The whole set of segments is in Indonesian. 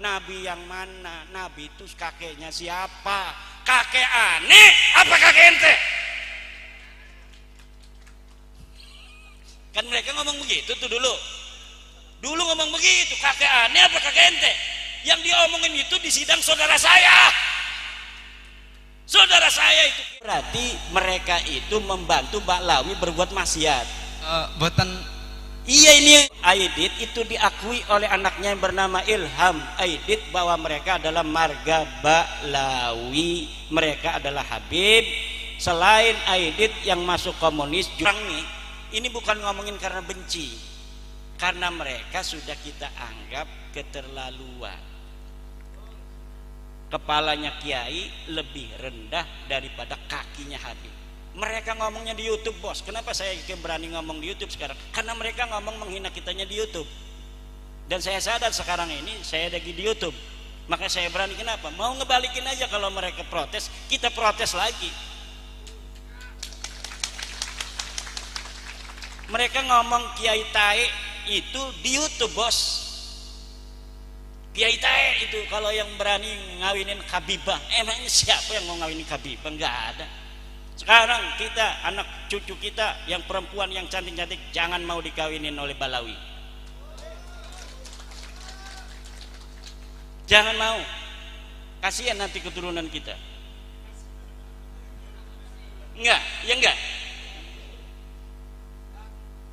Nabi yang mana? Nabi itu kakeknya siapa? Kakek aneh apa kakek ente? Kan mereka ngomong begitu tuh dulu ngomong begitu, kakek aneh apa kakek ente? Yang diomongin itu di sidang saudara saya itu. Berarti mereka itu membantu Mbak Lawi berbuat maksiat. Buatan. Iya, ini Aidit itu diakui oleh anaknya yang bernama Ilham Aidit bahwa mereka adalah marga Baklawi, mereka adalah Habib. Selain Aidit yang masuk komunis, jurang nih, ini bukan ngomongin karena benci, karena mereka sudah kita anggap keterlaluan. Kepalanya kiai lebih rendah daripada kakinya Habib. Mereka ngomongnya di YouTube, bos. Kenapa saya berani ngomong di YouTube sekarang? Karena mereka ngomong menghina kitanya di YouTube. Dan saya sadar sekarang ini saya lagi di YouTube. Maka saya berani. Kenapa? Mau ngebalikin aja, kalau mereka protes, kita protes lagi. Mereka ngomong Kiai Tae itu di YouTube, bos. Kiai Tae itu kalau yang berani ngawinin Habibah. Emangnya siapa yang mau ngawinin Habibah? Enggak ada. Sekarang kita, anak cucu kita yang perempuan yang cantik-cantik, jangan mau dikawinin oleh Balawi. Jangan mau. Kasihan nanti keturunan kita. Enggak, ya enggak.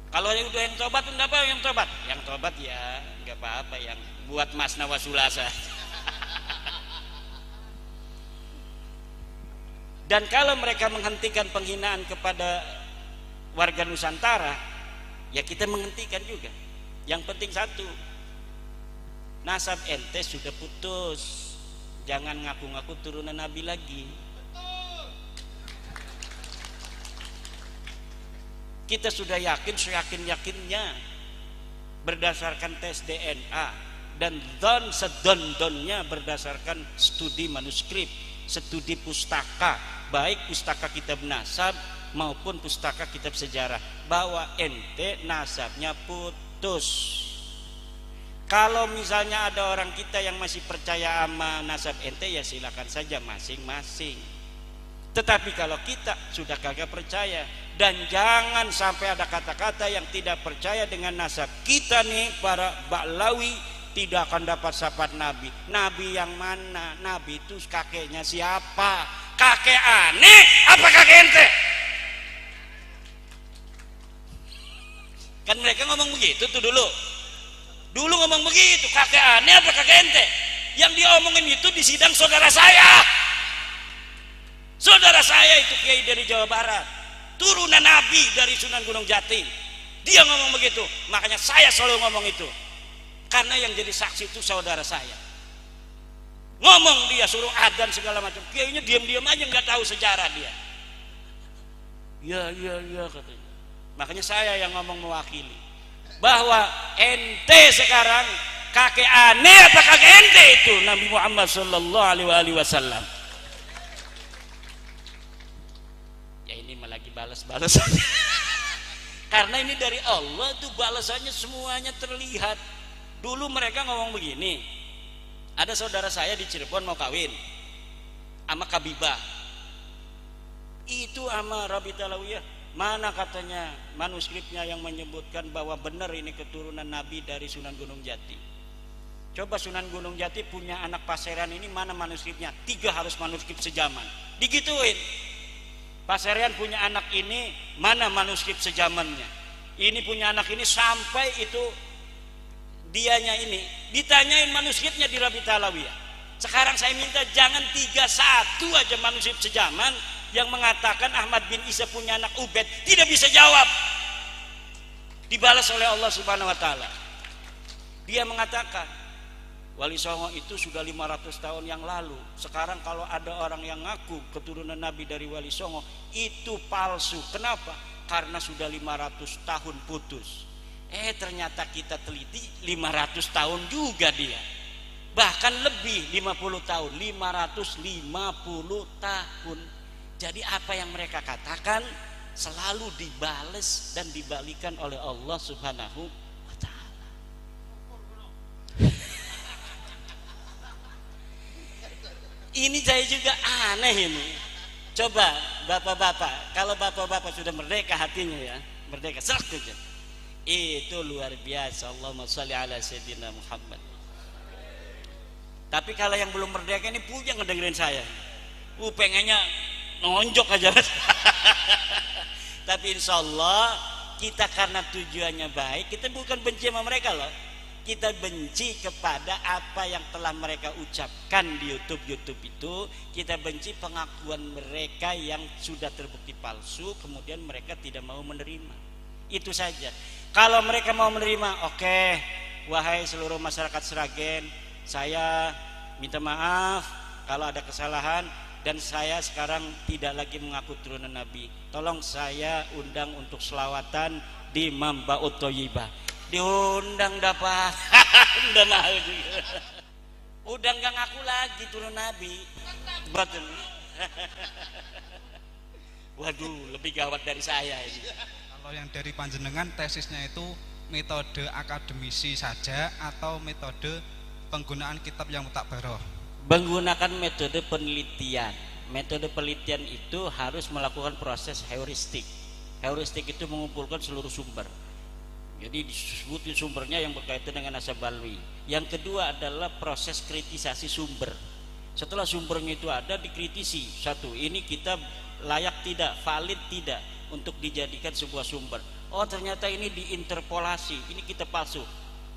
Kalau yang udah yang tobat, enggak apa yang tobat. Yang tobat ya enggak apa-apa, yang buat Mas Nawasulasa. Dan kalau mereka menghentikan penghinaan kepada warga Nusantara, ya kita menghentikan juga. Yang penting satu, nasab ente sudah putus, jangan ngaku-ngaku turunan Nabi lagi. Kita sudah yakin, seyakin-yakinnya berdasarkan tes DNA dan sedon-donnya berdasarkan studi manuskrip, studi pustaka, baik pustaka kitab nasab maupun pustaka kitab sejarah, bahwa ente nasabnya putus. Kalau misalnya ada orang kita yang masih percaya sama nasab ente, ya silakan saja masing-masing. Tetapi kalau kita sudah kagak percaya, dan jangan sampai ada kata-kata yang tidak percaya dengan nasab kita nih, para Baklawi tidak akan dapat syafaat Nabi. Nabi yang mana? Nabi itu kakeknya siapa? Kakek aneh apa kakek ente? Kan mereka ngomong begitu tuh dulu ngomong begitu, kakek aneh apa kakek ente? Yang diomongin itu di sidang saudara saya itu kiai dari Jawa Barat, turunan Nabi dari Sunan Gunung Jati. Dia ngomong begitu, makanya saya selalu ngomong itu, karena yang jadi saksi itu saudara saya. Ngomong dia suruh adzan segala macam, kiainya diam-diam aja, nggak tahu sejarah dia. Ya katanya. Makanya saya yang ngomong mewakili bahwa ente sekarang kakek aneh apa kakek ente itu Nabi Muhammad sallallahu alaihi wasallam. Ya ini malah lagi balas-balas karena ini dari Allah tuh, balasannya semuanya terlihat. Dulu mereka ngomong begini, ada saudara saya di Cirebon mau kawin sama Kabibah, itu sama Rabi Talawiyah, mana katanya manuskripnya yang menyebutkan bahwa benar ini keturunan Nabi dari Sunan Gunung Jati. Coba Sunan Gunung Jati punya anak Paseran ini, mana manuskripnya? 3 harus manuskrip sejaman, digituin. Paseran punya anak ini, mana manuskrip sejamannya? Ini punya anak ini, sampai itu dianya ini ditanyain manuskripnya di Rabi Talawiyah. Sekarang saya minta jangan 31 aja manuskrip sejaman yang mengatakan Ahmad bin Isa punya anak Ubed, tidak bisa jawab. Dibalas oleh Allah Subhanahu wa taala. Dia mengatakan Wali Songo itu sudah 500 tahun yang lalu. Sekarang kalau ada orang yang ngaku keturunan Nabi dari Wali Songo, itu palsu. Kenapa? Karena sudah 500 tahun putus. Ternyata kita teliti 500 tahun juga dia. Bahkan lebih 50 tahun, 550 tahun. Jadi apa yang mereka katakan selalu dibales dan dibalikan oleh Allah Subhanahu wa taala. Ini saya juga aneh ini. Coba bapak-bapak, kalau bapak-bapak sudah merdeka hatinya ya, merdeka serak saja. Itu luar biasa. Allahumma sholli ala sayyidina Muhammad. Tapi kalau yang belum merdeka ini punya ngedengerin saya. Pengennya nonjok aja. Tapi insya Allah kita karena tujuannya baik, kita bukan benci sama mereka loh. Kita benci kepada apa yang telah mereka ucapkan di YouTube itu. Kita benci pengakuan mereka yang sudah terbukti palsu, kemudian mereka tidak mau menerima. Itu saja. Kalau mereka mau menerima, oke, wahai seluruh masyarakat Sragen, saya minta maaf kalau ada kesalahan, dan saya sekarang tidak lagi mengaku turunan Nabi. Tolong saya undang untuk selawatan di Mambaut Thoyibah. Diundang dapat. Udah nggak ngaku lagi turun Nabi. Betul. Waduh, lebih gawat dari saya ini. Kalau yang dari panjenengan tesisnya itu metode akademisi saja atau metode penggunaan kitab yang mutakbaroh? Menggunakan metode penelitian. Metode penelitian itu harus melakukan proses heuristik. Heuristik itu mengumpulkan seluruh sumber. Jadi disebutin sumbernya yang berkaitan dengan nasab balwi. Yang kedua adalah proses kritisasi sumber. Setelah sumbernya itu ada, dikritisi. Satu, ini kitab layak tidak, valid tidak untuk dijadikan sebuah sumber. Oh ternyata ini diinterpolasi, ini kitab palsu,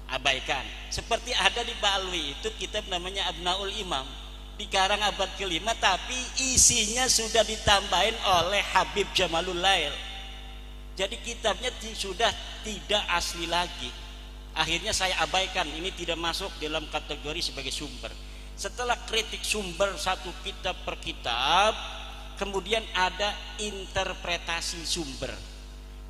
abaikan. Seperti ada di Balwi itu kitab namanya Abnaul Imam, dikarang abad ke-5, tapi isinya sudah ditambahin oleh Habib Jamalul Lail. Jadi kitabnya sudah tidak asli lagi. Akhirnya saya abaikan, ini tidak masuk dalam kategori sebagai sumber. Setelah kritik sumber satu kitab per kitab, kemudian ada interpretasi sumber.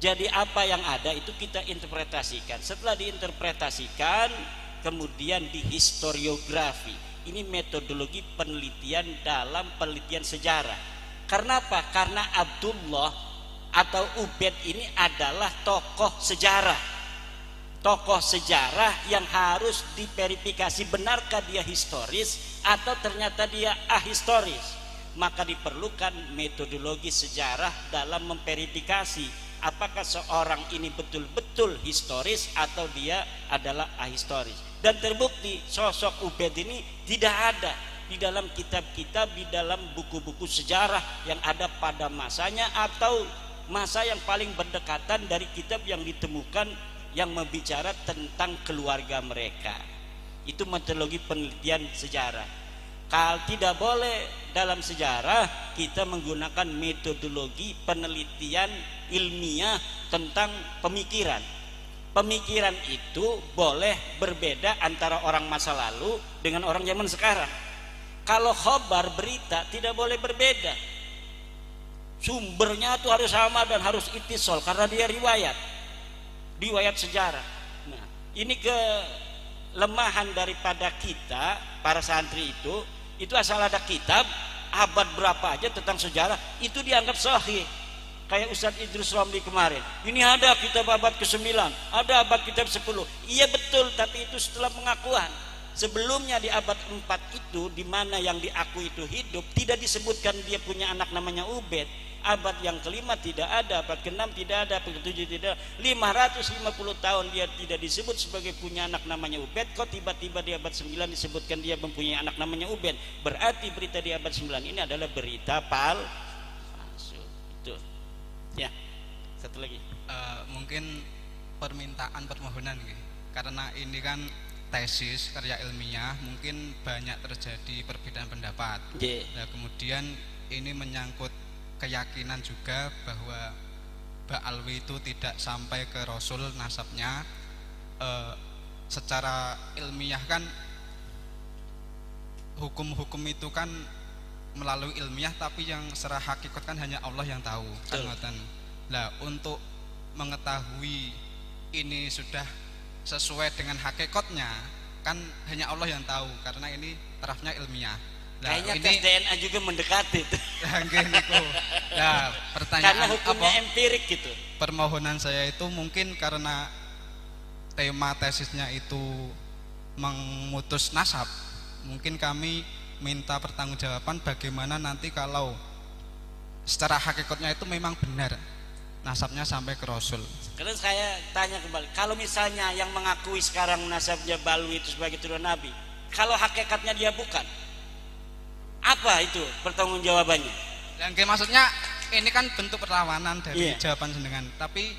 Jadi apa yang ada itu kita interpretasikan. Setelah diinterpretasikan, kemudian dihistoriografi. Ini metodologi penelitian dalam penelitian sejarah. Karena apa? Karena Abdullah atau Ubed ini adalah tokoh sejarah. Tokoh sejarah yang harus diverifikasi, benarkah dia historis atau ternyata dia ahistoris. Maka diperlukan metodologi sejarah dalam memverifikasi apakah seorang ini betul-betul historis atau dia adalah ahistoris. Dan terbukti sosok Ubed ini tidak ada di dalam kitab-kitab, di dalam buku-buku sejarah yang ada pada masanya atau masa yang paling berdekatan dari kitab yang ditemukan yang membicara tentang keluarga mereka. Itu metodologi penelitian sejarah. Kalau tidak boleh dalam sejarah kita menggunakan metodologi penelitian ilmiah tentang pemikiran. Pemikiran itu boleh berbeda antara orang masa lalu dengan orang zaman sekarang. Kalau khobar berita tidak boleh berbeda. Sumbernya itu harus sama dan harus ittisol karena dia riwayat sejarah. Nah, ini kelemahan daripada kita para santri itu asal ada kitab abad berapa aja tentang sejarah itu dianggap sahih. Kayak Ustadz Idrus Romli kemarin, ini ada kitab abad ke-9, ada abad kitab 10. Iya betul, tapi itu setelah pengakuan. Sebelumnya di abad 4 itu, di mana yang diakui itu hidup, tidak disebutkan dia punya anak namanya Ubed. Abad yang kelima tidak ada, abad ke-6 tidak ada, abad ke-7 tidak ada. 550 tahun dia tidak disebut sebagai punya anak namanya Ubed. Kok tiba-tiba di abad 9 disebutkan dia mempunyai anak namanya Ubed? Berarti berita di abad 9 ini adalah berita palsu. Itu ya. Satu lagi mungkin permohonan gitu. Karena ini kan tesis karya ilmiah, mungkin banyak terjadi perbedaan pendapat. Nah, kemudian ini menyangkut keyakinan juga bahwa Mbak Alwi itu tidak sampai ke Rasul nasabnya. Secara ilmiah kan hukum-hukum itu kan melalui ilmiah, tapi yang secara hakikat kan hanya Allah yang tahu. Nah, untuk mengetahui ini sudah sesuai dengan hakikatnya kan hanya Allah yang tahu, karena ini tarafnya ilmiah. Nah, kayaknya ini tes DNA juga mendekati itu. Nah, pertanyaan karena hukumnya apa, empirik gitu. permohonan saya itu mungkin karena tema tesisnya itu memutus nasab, mungkin kami minta pertanggungjawaban bagaimana nanti kalau secara hakikatnya itu memang benar nasabnya sampai ke Rasul. Terus saya tanya kembali, kalau misalnya yang mengakui sekarang nasabnya Balwi itu sebagai turunan Nabi, kalau hakikatnya dia bukan, apa itu pertanggungjawabannya? Dan maksudnya ini kan bentuk perlawanan dari jawaban jenengan. Tapi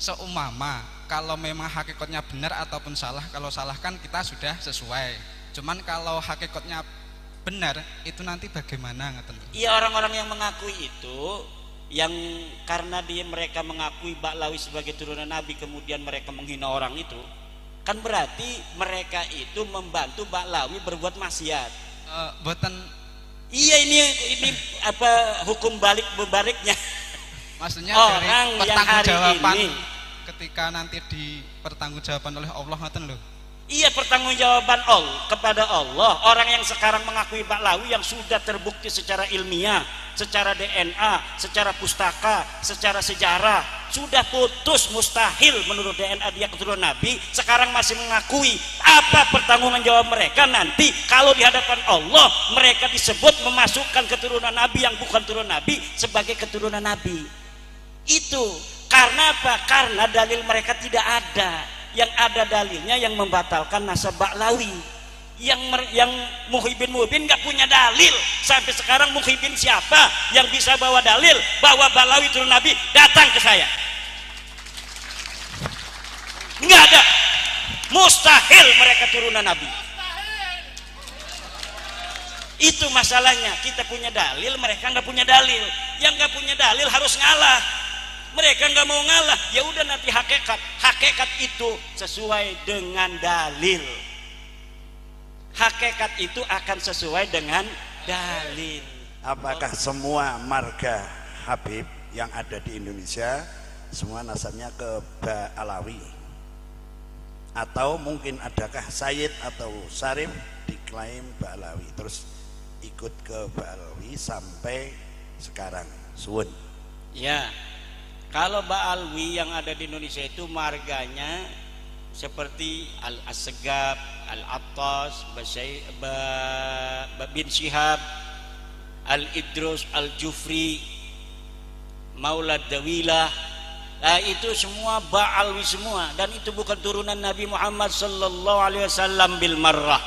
seumpama kalau memang hakikatnya benar ataupun salah, kalau salah kan kita sudah sesuai. Cuman kalau hakikatnya benar itu nanti bagaimana ngeten? Iya, orang-orang yang mengakui itu, yang karena mereka mengakui Ba'lawi sebagai turunan Nabi kemudian mereka menghina orang itu, kan berarti mereka itu membantu Ba'lawi berbuat maksiat. Buatan. Iya, ini apa hukum balik bebaliknya? Maksudnya orang dari yang hari ini ketika nanti dipertanggungjawaban oleh Allah ngeten loh. Iya, pertanggungjawaban Allah kepada Allah. Orang yang sekarang mengakui Ba'lawi yang sudah terbukti secara ilmiah, secara DNA, secara pustaka, secara sejarah, sudah putus mustahil menurut DNA dia keturunan Nabi, sekarang masih mengakui. Apa pertanggungjawab mereka nanti kalau di hadapan Allah mereka disebut memasukkan keturunan Nabi yang bukan turunan Nabi sebagai keturunan Nabi? Itu karena apa? Karena dalil mereka tidak ada. Yang ada dalilnya yang membatalkan nasab Ba'lawi. Yang Muhyiddin nggak punya dalil sampai sekarang. Muhyiddin siapa yang bisa bawa dalil bahwa Ba'lawi turun Nabi? Datang ke saya. Nggak ada. Mustahil mereka turunan Nabi. Itu masalahnya. Kita punya dalil, mereka nggak punya dalil. Yang nggak punya dalil harus ngalah. Mereka nggak mau ngalah, ya udah nanti hakikat itu sesuai dengan dalil. Hakikat itu akan sesuai dengan dalil. Apakah semua marga Habib yang ada di Indonesia semua nasabnya ke Ba'lawi? Atau mungkin adakah Sayyid atau Syarif diklaim Ba'lawi terus ikut ke Ba'lawi sampai sekarang? Suwun. Ya. Kalau Ba'lawi yang ada di Indonesia itu marganya seperti Al-Asgab, Al-Attas, bin Syihab, Al-Idrus, Al-Jufri, Maulad Dawilah. Nah, itu semua Ba'lawi semua, dan itu bukan turunan Nabi Muhammad sallallahu alaihi wasallam bil marrah.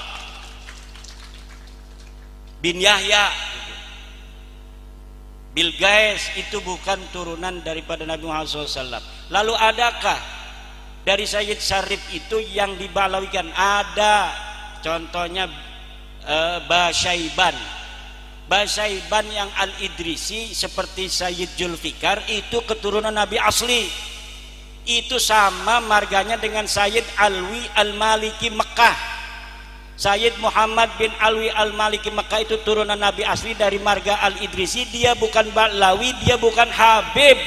Bin Yahya, Bilqais itu bukan turunan daripada Nabi Muhammad SAW. Lalu adakah dari Sayyid Syarif itu yang dibalawikan? Ada, contohnya Basyaiban yang Al-Idrisi seperti Sayyid Julfikar itu keturunan Nabi asli. Itu sama marganya dengan Sayyid Alwi Al-Maliki Mekah. Sayyid Muhammad bin Alwi Al-Maliki Mekah itu turunan Nabi asli dari marga Al-Idrisi. Dia bukan Ba'lawi, dia bukan Habib,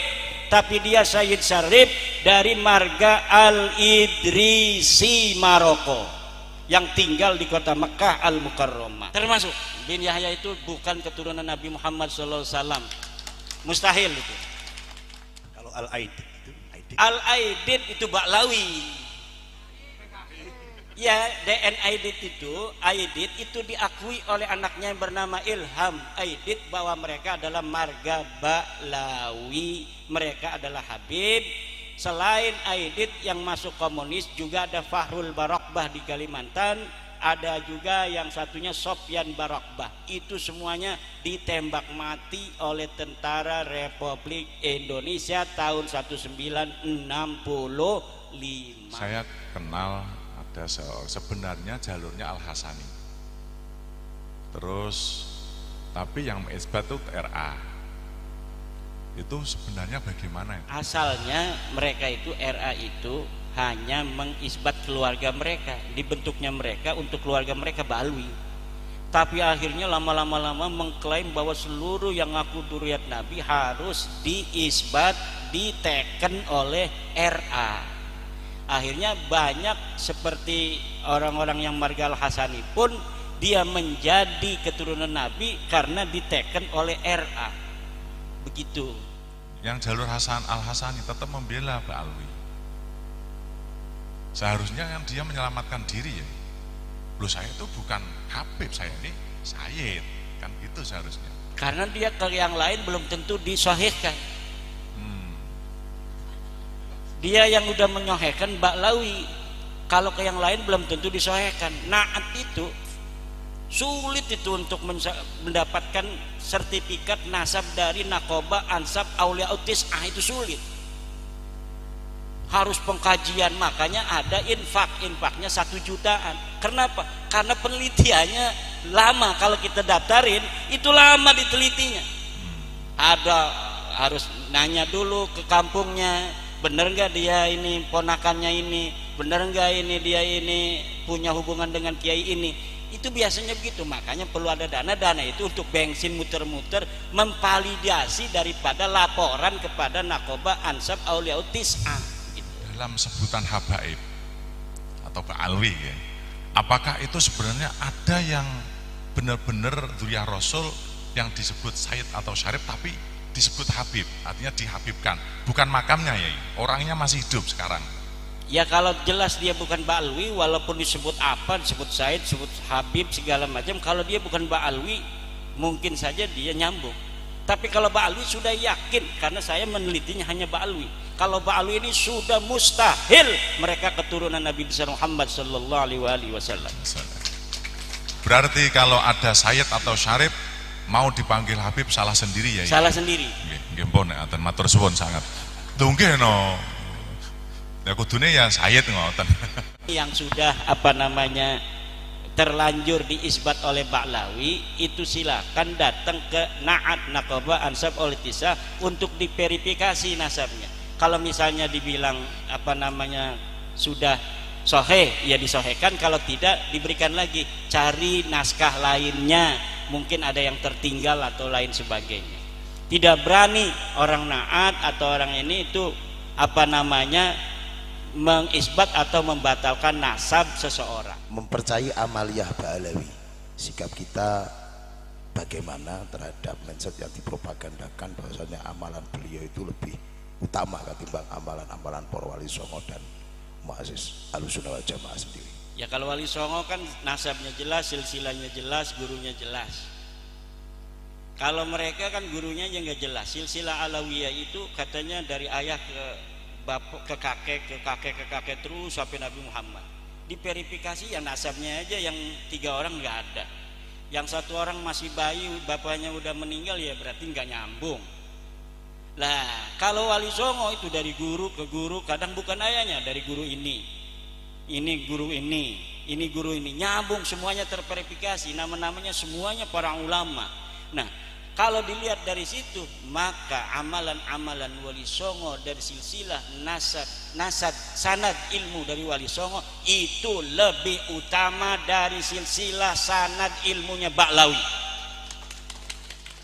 tapi dia Sayyid Syarif dari marga Al-Idrisi Maroko yang tinggal di kota Mekah Al-Mukarramah. Termasuk bin Yahya itu bukan keturunan Nabi Muhammad SAW. Mustahil itu. Kalau Al-Aidid itu Al-Aidid itu Ba'lawi. Ya, Aidid itu diakui oleh anaknya yang bernama Ilham Aidid bahwa mereka adalah marga Ba'lawi, mereka adalah Habib. Selain Aidid yang masuk komunis juga ada Fahrul Barakbah di Kalimantan, ada juga yang satunya Sofyan Barakbah. Itu semuanya ditembak mati oleh tentara Republik Indonesia tahun 1965. Saya kenal ada sebenarnya jalurnya Al-Hasani, terus tapi yang mengisbat itu RA. Itu sebenarnya bagaimana itu? Asalnya mereka itu RA itu hanya mengisbat keluarga mereka, dibentuknya mereka untuk keluarga mereka Ba'lawi. Tapi akhirnya lama-lama mengklaim bahwa seluruh yang ngaku dzurriyyat Nabi harus diisbat, diteken oleh RA. Akhirnya banyak seperti orang-orang yang marga Al-Hasani pun dia menjadi keturunan Nabi karena diteken oleh RA. Begitu. Yang jalur Al-Hasani tetap membela Ba'lawi. Seharusnya yang dia menyelamatkan diri ya. Loh, saya itu bukan Habib, saya ini Sayyid, kan gitu seharusnya. Karena dia ke yang lain belum tentu disahihkan. Dia yang udah menyahihkan Ba'lawi, kalau ke yang lain belum tentu disahihkan. Naat itu sulit itu untuk mendapatkan sertifikat nasab dari Naqobah, Ansab, Auliaut Tis'ah, itu sulit. Harus pengkajian, makanya ada infaknya 1 jutaan. Kenapa? Karena penelitiannya lama. Kalau kita daftarin itu lama ditelitinya. Ada harus nanya dulu ke kampungnya, bener nggak dia ini ponakannya ini, bener nggak ini dia ini punya hubungan dengan kiai ini. Itu biasanya begitu. Makanya perlu ada dana itu untuk bensin muter-muter memvalidasi daripada laporan kepada Naqobah, Ansab, Auliaut Tis'ah. Dalam sebutan habaib atau ba'alwi ya, apakah itu sebenarnya ada yang benar-benar dzurriyyah Rasul yang disebut Sayyid atau Syarif tapi disebut Habib, artinya dihabibkan, bukan makamnya ya, orangnya masih hidup sekarang? Ya kalau jelas dia bukan ba'alwi, walaupun disebut apa, disebut Sayyid, disebut Habib segala macam, kalau dia bukan ba'alwi mungkin saja dia nyambung. Tapi kalau ba'alwi sudah yakin, karena saya menelitinya hanya ba'alwi. Kalau ba'alwi ini sudah mustahil mereka keturunan Nabi besar Muhammad sallallahu alaihi wasallam. Berarti kalau ada Sayyid atau Syarif mau dipanggil Habib salah sendiri ya? Salah sendiri. Nggih, pun aten matur suwun sangat. Lho nggih no. Ya kudune ya Sayyid ngoten. Yang sudah terlanjur diisbat oleh Ba'lawi itu silakan datang ke Naat, Naqobah, Ansab, Auliaut Tis'ah untuk diverifikasi nasabnya. Kalau misalnya dibilang sudah sahih, ya disahihkan. Kalau tidak, diberikan lagi, cari naskah lainnya, mungkin ada yang tertinggal atau lain sebagainya. Tidak berani orang Naat atau orang ini itu mengisbat atau membatalkan nasab seseorang. Mempercayai amaliyah Ba'alawi, sikap kita bagaimana terhadap mindset yang dipropagandakan bahwasanya amalan beliau itu lebih utama ketimbang amalan-amalan para wali songo dan muassis Ahlussunnah wal Jamaah sendiri. Ya kalau wali songo kan nasabnya jelas, silsilahnya jelas, gurunya jelas. Kalau mereka kan gurunya yang nggak jelas. Silsilah Alawiyah itu katanya dari ayah ke bapak, ke kakek terus sampai Nabi Muhammad. Diverifikasi ya nasabnya aja yang 3 orang nggak ada. Yang 1 orang masih bayi, bapaknya udah meninggal, ya berarti nggak nyambung. Lah kalau wali songo itu dari guru ke guru, kadang bukan ayahnya, dari guru ini guru ini guru ini, nyambung semuanya terverifikasi, nama-namanya semuanya para ulama. Nah kalau dilihat dari situ, maka amalan-amalan wali songo dari silsilah nasab sanad ilmu dari wali songo itu lebih utama dari silsilah sanad ilmunya Ba'lawi.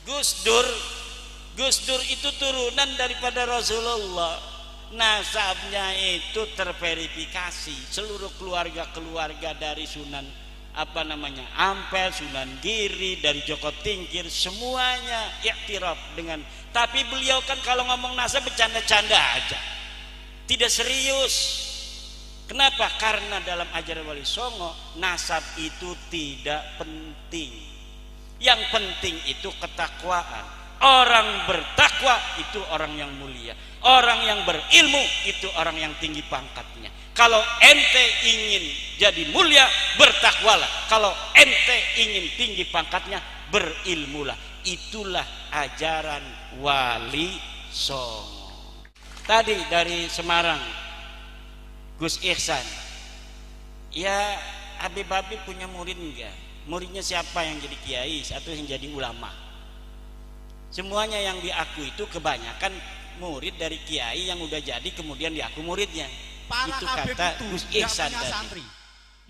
Gus Dur itu turunan daripada Rasulullah, nasabnya itu terverifikasi, seluruh keluarga dari Sunan Ampel, Sunan Giri, dari Joko Tingkir, semuanya iktiraf dengan. Tapi beliau kan kalau ngomong nasab bercanda-canda aja, tidak serius. Kenapa? Karena dalam ajaran Wali Songo nasab itu tidak penting. Yang penting itu ketakwaan. Orang bertakwa itu orang yang mulia. Orang yang berilmu itu orang yang tinggi pangkatnya. Kalau ente ingin jadi mulia, bertakwalah. Kalau ente ingin tinggi pangkatnya, berilmulah. Itulah ajaran Wali Songo. Tadi dari Semarang, Gus Ihsan. Ya, Habib-Habib punya murid enggak? Muridnya siapa yang jadi kiai atau yang jadi ulama? Semuanya yang diaku itu kebanyakan murid dari kiai yang udah jadi kemudian diaku muridnya. Para itu Habib kata itu Gus tidak Ihsan punya tadi. santri.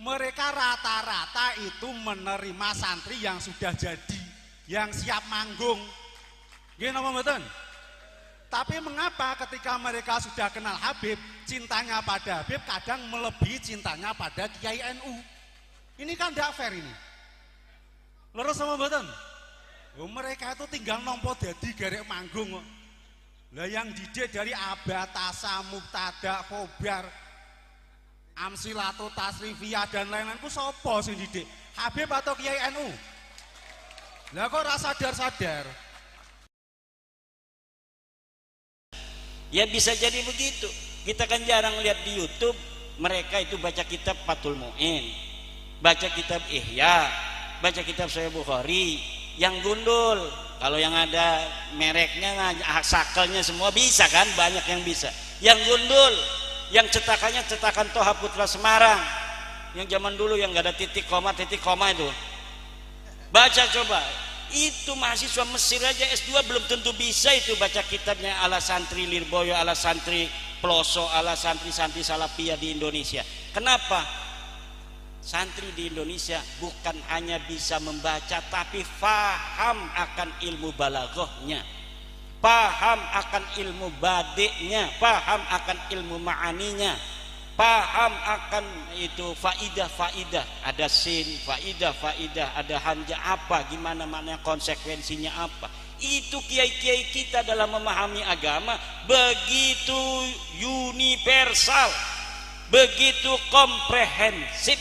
Mereka rata-rata itu menerima santri yang sudah jadi, yang siap manggung. Nggih napa mboten? Tapi mengapa ketika mereka sudah kenal Habib, cintanya pada Habib kadang melebihi cintanya pada Kiai NU? Ini kan tidak fair ini. Leres sama mboten? Mereka itu tinggal nompo dadi garek manggung kok. Lah yang didik dari Abatasa, Mubtada, Khobar, Amsilatu, Tasrifiyah dan lain-lain ku sapa sing didik? Habib atau Kiai NU? Lah kok ora sadar-sadar? Ya bisa jadi begitu. Kita kan jarang lihat di YouTube mereka itu baca kitab Fathul Mu'in, baca kitab Ihya, baca kitab Sahih Bukhari, yang gundul. Kalau yang ada mereknya, sakelnya semua bisa kan, banyak yang bisa. Yang gundul, yang cetakannya cetakan Toha Putra Semarang, yang zaman dulu yang nggak ada titik koma itu. Baca coba. Itu mahasiswa Mesir aja S2 belum tentu bisa itu baca kitabnya ala santri Lirboyo, ala santri Ploso, ala santri-santri Salafiyah di Indonesia. Kenapa? Santri di Indonesia bukan hanya bisa membaca, tapi faham akan ilmu balaghahnya, paham akan ilmu badiknya, paham akan ilmu ma'aninya, paham akan itu faidah-faidah, ada sin, faidah-faidah, ada hamzah apa, gimana mana konsekuensinya apa. Itu kiai-kiai kita dalam memahami agama begitu universal, begitu komprehensif,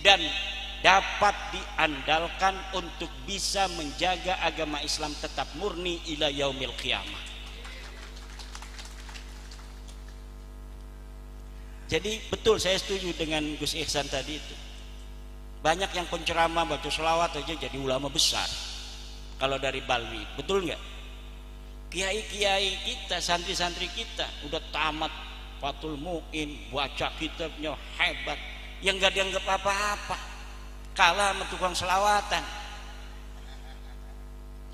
dan dapat diandalkan untuk bisa menjaga agama Islam tetap murni ila yaumil qiyamah. Jadi betul, saya setuju dengan Gus Ihsan tadi itu. Banyak yang penceramah baca selawat aja jadi ulama besar. Kalau dari Balwi, betul nggak? Kiai-kiai kita, santri-santri kita udah tamat Fathul Mu'in, baca kitabnya hebat, yang nggak dianggap apa-apa, kalah sama tukang selawatan.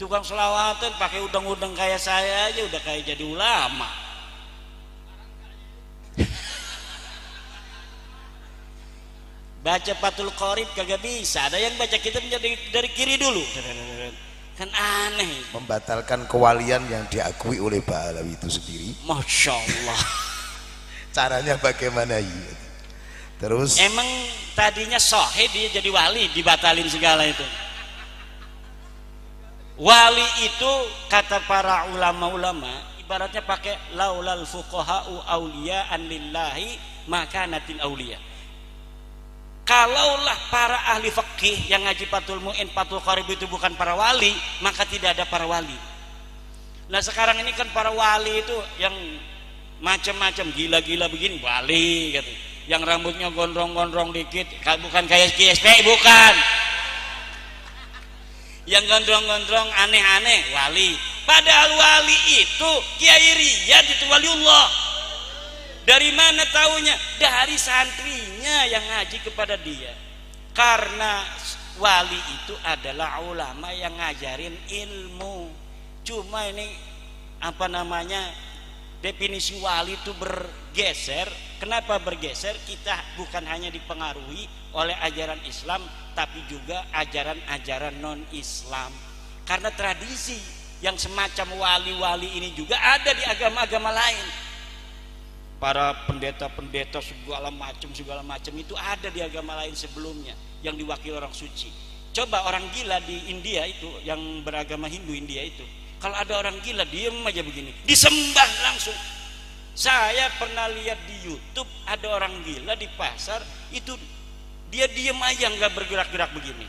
Tukang selawatan pakai udang-udang kayak saya aja udah kayak jadi ulama. Baca Fathul Qorib kagak bisa, ada yang baca kitabnya dari kiri dulu, kan aneh. Membatalkan kewalian yang diakui oleh Ba'alawi itu sendiri. Masya Allah. Caranya bagaimana ya? Terus emang tadinya sohe dia jadi wali, dibatalin segala itu. Wali itu kata para ulama-ulama ibaratnya pakai laulal fuqaha'u awliya'an lillahi makanatil awliya. Kalaulah para ahli fikih yang ngaji Fathul Mu'in, Fathul Qorib itu bukan para wali, maka tidak ada para wali. Nah sekarang ini kan para wali itu yang macam-macam, gila-gila begini wali gitu. Yang rambutnya gondrong-gondrong dikit, bukan kayak KSP, bukan. Yang gondrong-gondrong aneh-aneh wali. Padahal wali itu Kiai Riyad itu waliullah. Dari mana taunya? Dari santrinya yang ngaji kepada dia. Karena wali itu adalah ulama yang ngajarin ilmu. Cuma ini apa namanya, definisi wali itu bergeser. Kenapa bergeser? Kita bukan hanya dipengaruhi oleh ajaran Islam, tapi juga ajaran-ajaran non-Islam. Karena tradisi yang semacam wali-wali ini juga ada di agama-agama lain. Para pendeta-pendeta segala macam itu ada di agama lain sebelumnya yang diwakili orang suci. Coba orang gila di India itu, yang beragama Hindu India itu, kalau ada orang gila diem aja begini, disembah langsung. Saya pernah lihat di YouTube ada orang gila di pasar itu, dia diem aja nggak bergerak-gerak begini.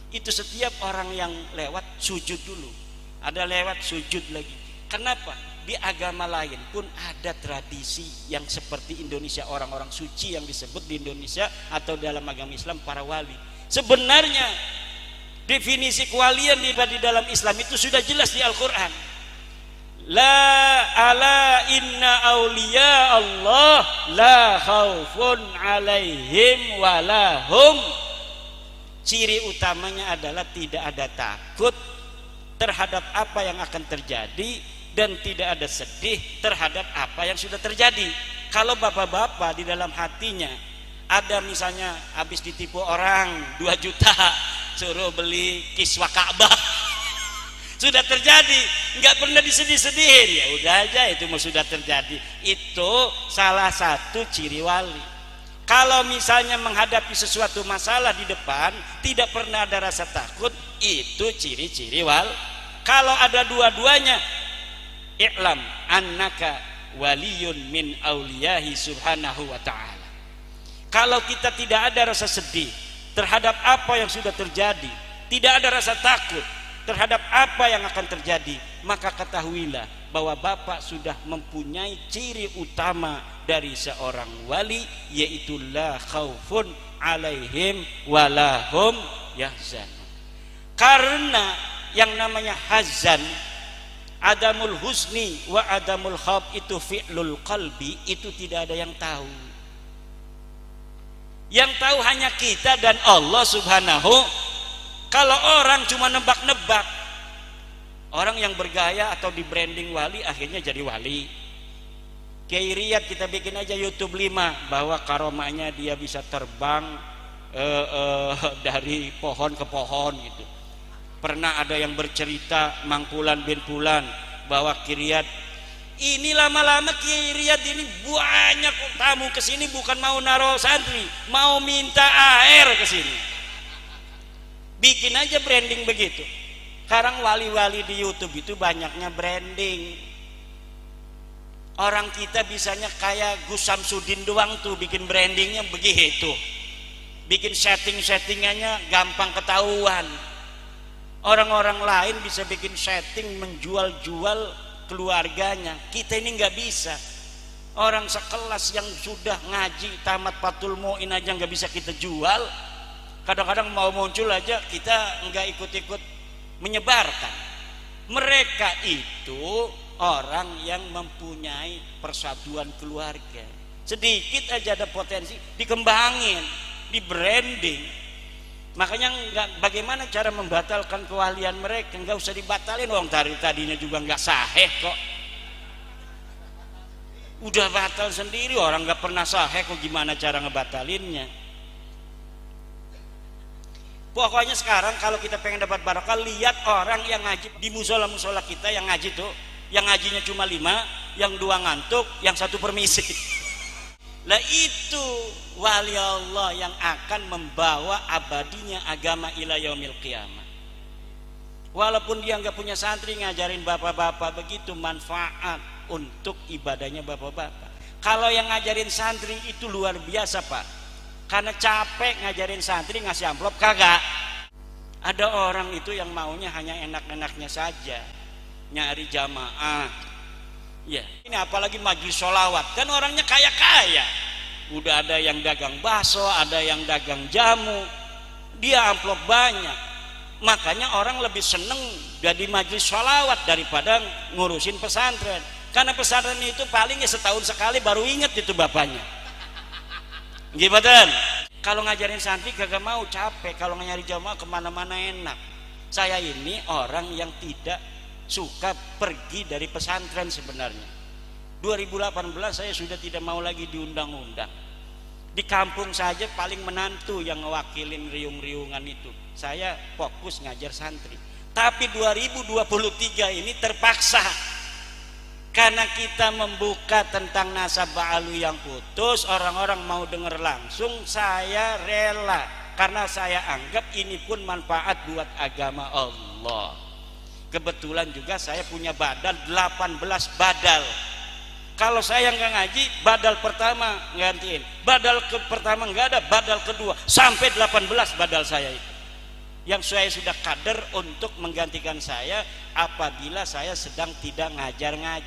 Itu setiap orang yang lewat sujud dulu, ada lewat sujud lagi. Kenapa? Di agama lain pun ada tradisi yang seperti Indonesia, orang-orang suci yang disebut di Indonesia atau dalam agama Islam para wali. Sebenarnya definisi kewalian di dalam Islam itu sudah jelas di Al-Quran. La ala inna awliya Allah la khaufun alaihim walahum. Ciri utamanya adalah tidak ada takut terhadap apa yang akan terjadi dan tidak ada sedih terhadap apa yang sudah terjadi. Kalau bapak-bapak di dalam hatinya ada misalnya habis ditipu orang 2 juta suruh beli kiswah Ka'bah, sudah terjadi, nggak pernah disedih-sedihin, ya udah aja itu sudah terjadi. Itu salah satu ciri wali. Kalau misalnya menghadapi sesuatu masalah di depan tidak pernah ada rasa takut, itu ciri-ciri wali. Kalau ada dua-duanya, i'lam annaka waliyun min auliyahi subhanahu wa ta'ala. Kalau kita tidak ada rasa sedih terhadap apa yang sudah terjadi, tidak ada rasa takut, terhadap apa yang akan terjadi, maka ketahuilah bahwa Bapak sudah mempunyai ciri utama dari seorang wali, yaitu la khaufun alaihim walahum yahzan. Karena yang namanya hazan, adamul husni wa adamul khauf, itu fi'lul qalbi, itu tidak ada yang tahu. Yang tahu hanya kita dan Allah subhanahu. Kalau orang cuma nebak-nebak, orang yang bergaya atau di branding wali akhirnya jadi wali. Kiai Riyad kita bikin aja YouTube 5 bahwa karomahnya dia bisa terbang dari pohon ke pohon gitu. Pernah ada yang bercerita Mangkulan bin Fulan bahwa Kiai Riyad ini lama-lama Kiai Riyad ini banyak tamu kesini bukan mau naruh santri, mau minta air kesini. Bikin aja branding begitu. Sekarang wali-wali di YouTube itu banyaknya branding. Orang kita bisanya kayak Gus Samsudin doang tuh bikin brandingnya begitu. Bikin setting-settingannya gampang ketahuan. Orang-orang lain bisa bikin setting menjual-jual keluarganya. Kita ini nggak bisa. Orang sekelas yang sudah ngaji tamat Fathul Mu'in aja nggak bisa kita jual. Kadang-kadang mau muncul aja kita nggak ikut-ikut menyebarkan. Mereka itu orang yang mempunyai persatuan keluarga. Sedikit aja ada potensi dikembangin, di branding. Makanya bagaimana cara membatalkan kewalian mereka? Nggak usah dibatalin, orang tadinya juga nggak sahih kok. Udah batal sendiri, orang nggak pernah sahih kok, gimana cara ngebatalinnya? Pokoknya sekarang kalau kita pengen dapat barokah, lihat orang yang ngaji di musola-musola kita yang ngaji tuh, yang ngajinya cuma 5, yang 2 ngantuk, yang 1 permisi. Lah itu wali Allah yang akan membawa abadinya agama ila yaumil qiyamah. Walaupun dia nggak punya santri, ngajarin bapak-bapak begitu manfaat untuk ibadahnya bapak-bapak. Kalau yang ngajarin santri itu luar biasa Pak. Karena capek ngajarin santri ngasih amplop kagak. Ada orang itu yang maunya hanya enak-enaknya saja, nyari jamaah. Ya, ini apalagi majelis sholawat, kan orangnya kaya-kaya. Udah ada yang dagang bakso, ada yang dagang jamu, dia amplop banyak. Makanya orang lebih seneng jadi majelis sholawat daripada ngurusin pesantren. Karena pesantren itu paling setahun sekali baru inget itu bapaknya. Gimana? Kalau ngajarin santri kagak mau, capek. Kalau nyari jamaah kemana-mana enak. Saya ini orang yang tidak suka pergi dari pesantren sebenarnya. 2018 saya sudah tidak mau lagi diundang-undang. Di kampung saja paling menantu yang ngewakilin riung-riungan itu. Saya fokus ngajar santri. Tapi 2023 ini terpaksa. Karena kita membuka tentang nasab ba'alu yang putus, orang-orang mau dengar langsung, saya rela. Karena saya anggap ini pun manfaat buat agama Allah. Kebetulan juga saya punya badal 18 badal. Kalau saya nggak ngaji, badal pertama gantiin, badal pertama nggak ada, badal kedua sampai 18 badal saya itu. Yang saya sudah kader untuk menggantikan saya apabila saya sedang tidak ngajar ngaji.